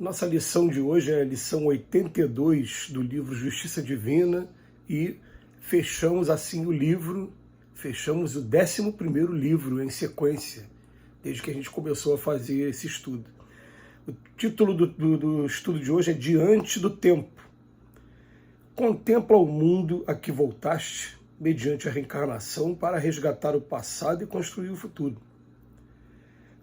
Nossa lição de hoje é a lição 82 do livro Justiça Divina e fechamos assim o livro, fechamos o 11º livro em sequência, desde que a gente começou a fazer esse estudo. O título do estudo de hoje é Diante do Tempo. Contempla o mundo a que voltaste, mediante a reencarnação, para resgatar o passado e construir o futuro.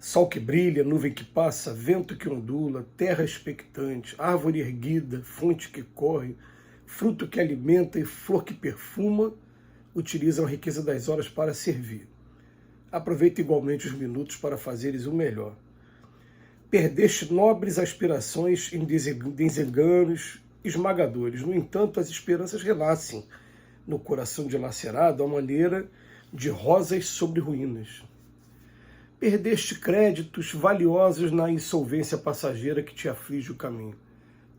Sol que brilha, nuvem que passa, vento que ondula, terra expectante, árvore erguida, fonte que corre, fruto que alimenta e flor que perfuma, utilizam a riqueza das horas para servir. Aproveita igualmente os minutos para fazeres o melhor. Perdeste nobres aspirações em desenganos esmagadores. No entanto, as esperanças renascem no coração dilacerado à maneira de rosas sobre ruínas. Perdeste créditos valiosos na insolvência passageira que te aflige o caminho.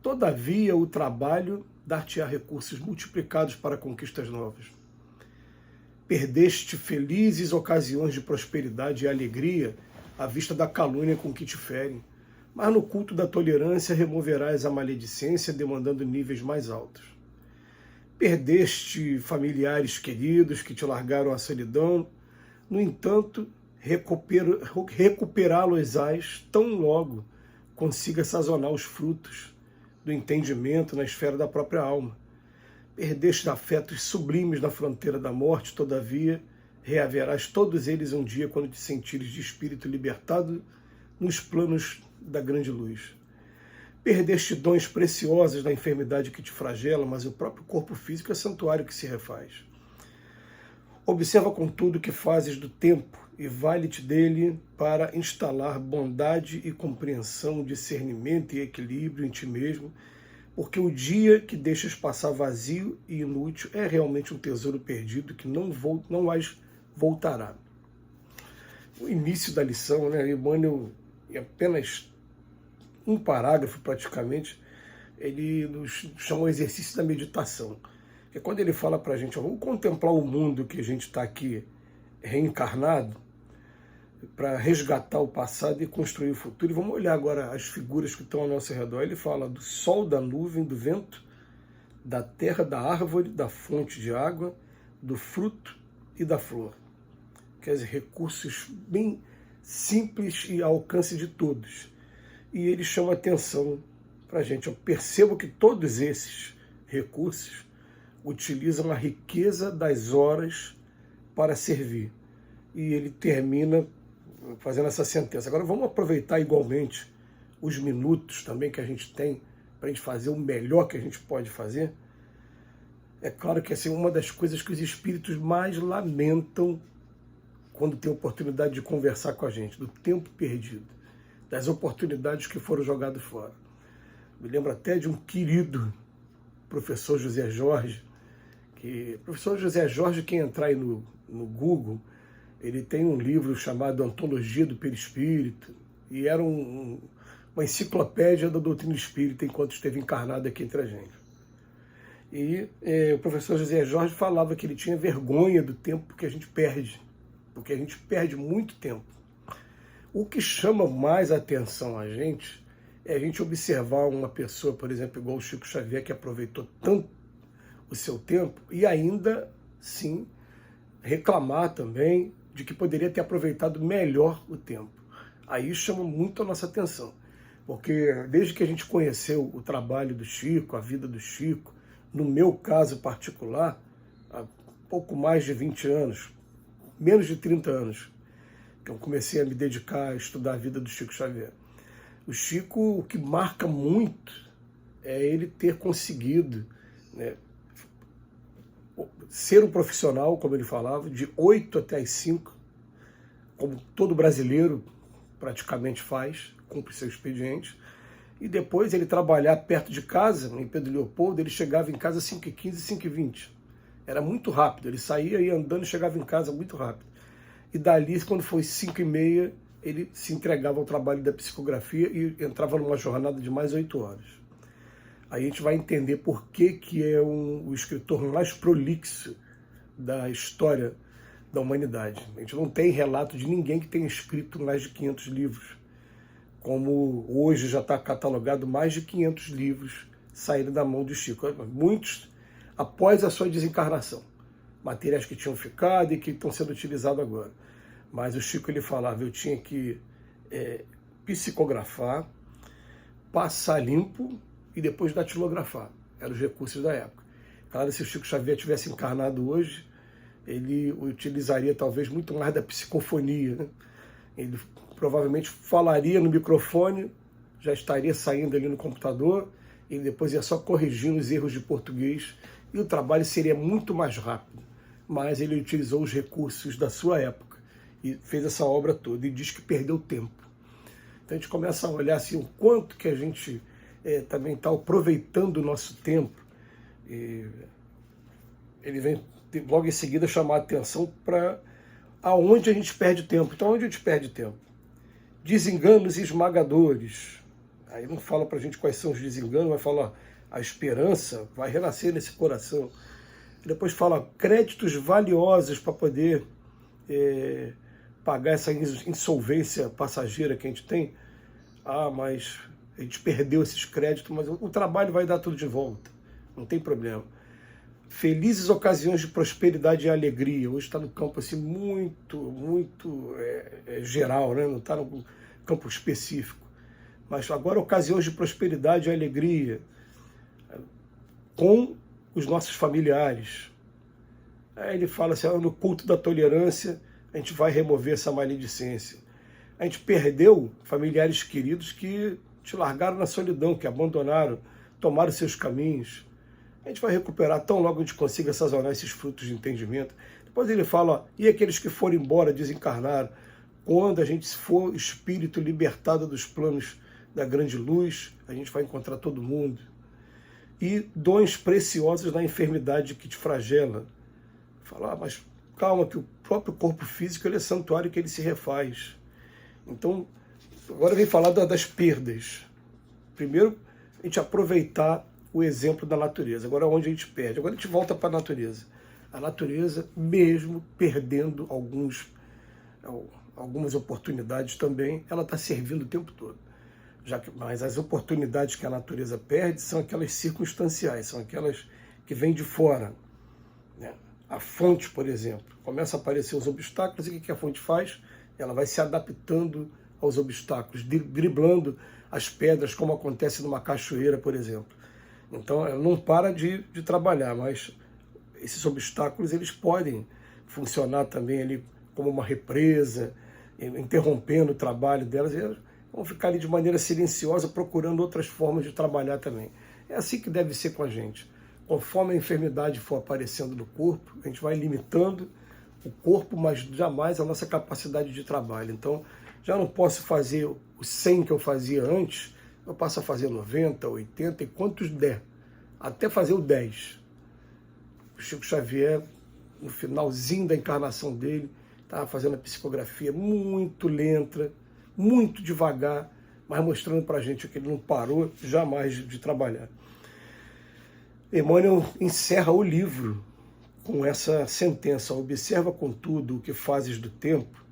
Todavia, o trabalho dar-te-á recursos multiplicados para conquistas novas. Perdeste felizes ocasiões de prosperidade e alegria à vista da calúnia com que te ferem, mas no culto da tolerância removerás a maledicência, demandando níveis mais altos. Perdeste familiares queridos que te largaram à solidão, no entanto, recuperá-los-ás tão logo consiga sazonar os frutos do entendimento na esfera da própria alma. Perdeste afetos sublimes na fronteira da morte, todavia reaverás todos eles um dia quando te sentires de espírito libertado nos planos da grande luz. Perdeste dons preciosos da enfermidade que te flagela, mas o próprio corpo físico é santuário que se refaz. Observa, contudo, o que fazes do tempo e vale-te dele para instalar bondade e compreensão, discernimento e equilíbrio em ti mesmo, porque o dia que deixas passar vazio e inútil é realmente um tesouro perdido que não mais voltará. O início da lição, Emmanuel, em apenas um parágrafo praticamente, ele nos chama o exercício da meditação. Que é quando ele fala para a gente, vamos contemplar o mundo que a gente está aqui reencarnado, para resgatar o passado e construir o futuro. E vamos olhar agora as figuras que estão ao nosso redor. Ele fala do sol, da nuvem, do vento, da terra, da árvore, da fonte de água, do fruto e da flor. Quer dizer, recursos bem simples e ao alcance de todos. E ele chama atenção para a gente. Eu percebo que todos esses recursos utilizam a riqueza das horas para servir. E ele termina fazendo essa sentença. Agora vamos aproveitar igualmente os minutos também que a gente tem para a gente fazer o melhor que a gente pode fazer. É claro que assim, uma das coisas que os espíritos mais lamentam quando tem oportunidade de conversar com a gente, do tempo perdido, das oportunidades que foram jogadas fora. Me lembro até de um querido professor José Jorge, professor José Jorge, quem entrar aí no Google, ele tem um livro chamado Antologia do Perispírito, e era uma enciclopédia da doutrina espírita enquanto esteve encarnado aqui entre a gente. E o professor José Jorge falava que ele tinha vergonha do tempo que a gente perde, porque a gente perde muito tempo. O que chama mais a atenção a gente é a gente observar uma pessoa, por exemplo, igual o Chico Xavier, que aproveitou tanto o seu tempo e ainda, sim, reclamar também de que poderia ter aproveitado melhor o tempo. Aí chama muito a nossa atenção, porque desde que a gente conheceu o trabalho do Chico, a vida do Chico, no meu caso particular, há pouco mais de 20 anos, menos de 30 anos, que eu comecei a me dedicar a estudar a vida do Chico Xavier. O Chico, o que marca muito é ele ter conseguido, ser um profissional, como ele falava, de 8 até as 5, como todo brasileiro praticamente faz, cumpre seu expediente, e depois ele trabalhar perto de casa, em Pedro Leopoldo, ele chegava em casa às 5h15, 5h20. Era muito rápido, ele saía, ia andando e chegava em casa muito rápido. E dali, quando foi 5h30, ele se entregava ao trabalho da psicografia e entrava numa jornada de mais 8 horas. Aí a gente vai entender por que é o escritor mais prolixo da história da humanidade. A gente não tem relato de ninguém que tenha escrito mais de 500 livros. como hoje já está catalogado mais de 500 livros saíram da mão do Chico, muitos após a sua desencarnação, materiais que tinham ficado e que estão sendo utilizados agora. Mas o Chico ele falava, eu tinha que psicografar, passar limpo e depois datilografar. Eram os recursos da época. Claro, se o Chico Xavier tivesse encarnado hoje, ele utilizaria talvez muito mais da psicofonia, né? Ele provavelmente falaria no microfone, já estaria saindo ali no computador, e depois ia só corrigindo os erros de português, e o trabalho seria muito mais rápido. Mas ele utilizou os recursos da sua época e fez essa obra toda, e diz que perdeu tempo. Então a gente começa a olhar assim, o quanto que a gente também está aproveitando o nosso tempo. E ele vem logo em seguida chamar a atenção para aonde a gente perde tempo. Então, onde a gente perde tempo? Desenganos esmagadores. Aí não fala para a gente quais são os desenganos, vai falar a esperança vai renascer nesse coração. Depois fala créditos valiosos para poder pagar essa insolvência passageira que a gente tem. Ah, mas a gente perdeu esses créditos, mas o trabalho vai dar tudo de volta. Não tem problema. Felizes ocasiões de prosperidade e alegria. Hoje está no campo assim, muito geral, né? Não está no campo específico. Mas agora ocasiões de prosperidade e alegria com os nossos familiares. Aí ele fala assim, no culto da tolerância a gente vai remover essa maledicência. A gente perdeu familiares queridos que te largaram na solidão, que abandonaram, tomaram seus caminhos. A gente vai recuperar tão logo a gente consiga sazonar esses frutos de entendimento. Depois ele fala, e aqueles que foram embora, desencarnaram, quando a gente for espírito libertado dos planos da grande luz, a gente vai encontrar todo mundo. E dons preciosos na enfermidade que te flagela. Fala, mas calma, que o próprio corpo físico ele é santuário que ele se refaz. Então, agora vem falar das perdas. Primeiro, a gente aproveitar o exemplo da natureza. Agora, onde a gente perde? Agora a gente volta para a natureza. A natureza, mesmo perdendo algumas oportunidades também, ela está servindo o tempo todo. Mas as oportunidades que a natureza perde são aquelas circunstanciais, são aquelas que vêm de fora. Né? A fonte, por exemplo, começa a aparecer os obstáculos, e o que a fonte faz? Ela vai se adaptando aos obstáculos, driblando as pedras, como acontece numa cachoeira, por exemplo. Então, ela não para de trabalhar, mas esses obstáculos eles podem funcionar também ali como uma represa, interrompendo o trabalho delas, e elas vão ficar ali de maneira silenciosa, procurando outras formas de trabalhar também. É assim que deve ser com a gente. Conforme a enfermidade for aparecendo no corpo, a gente vai limitando o corpo, mas jamais a nossa capacidade de trabalho. Então, já não posso fazer o 100 que eu fazia antes, eu passo a fazer 90, 80 e quantos der, até fazer o 10. O Chico Xavier, no finalzinho da encarnação dele, estava fazendo a psicografia muito lenta, muito devagar, mas mostrando para a gente que ele não parou jamais de trabalhar. Emmanuel encerra o livro com essa sentença: observa, contudo, o que fazes do tempo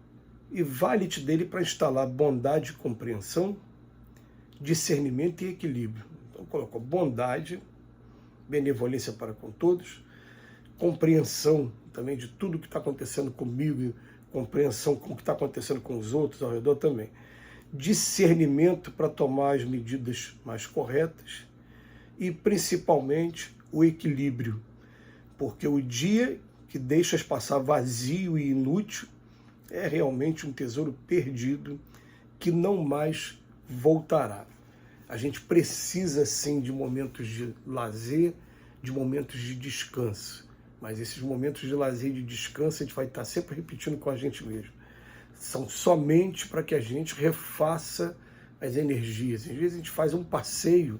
e vale-te dele para instalar bondade e compreensão, discernimento e equilíbrio. Então colocou bondade, benevolência para com todos, compreensão também de tudo que está acontecendo comigo, compreensão com o que está acontecendo com os outros ao redor também, discernimento para tomar as medidas mais corretas e principalmente o equilíbrio, porque o dia que deixas passar vazio e inútil é realmente um tesouro perdido que não mais voltará. A gente precisa sim de momentos de lazer, de momentos de descanso, mas esses momentos de lazer e de descanso a gente vai estar sempre repetindo com a gente mesmo. São somente para que a gente refaça as energias. Às vezes a gente faz um passeio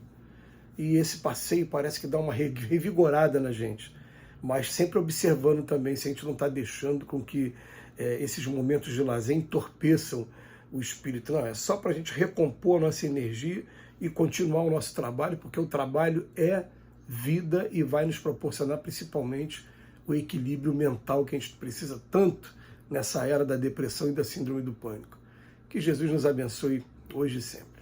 e esse passeio parece que dá uma revigorada na gente, mas sempre observando também se a gente não está deixando com que esses momentos de lazer entorpeçam o espírito. Não, é só para a gente recompor a nossa energia e continuar o nosso trabalho, porque o trabalho é vida e vai nos proporcionar principalmente o equilíbrio mental que a gente precisa tanto nessa era da depressão e da síndrome do pânico. Que Jesus nos abençoe hoje e sempre.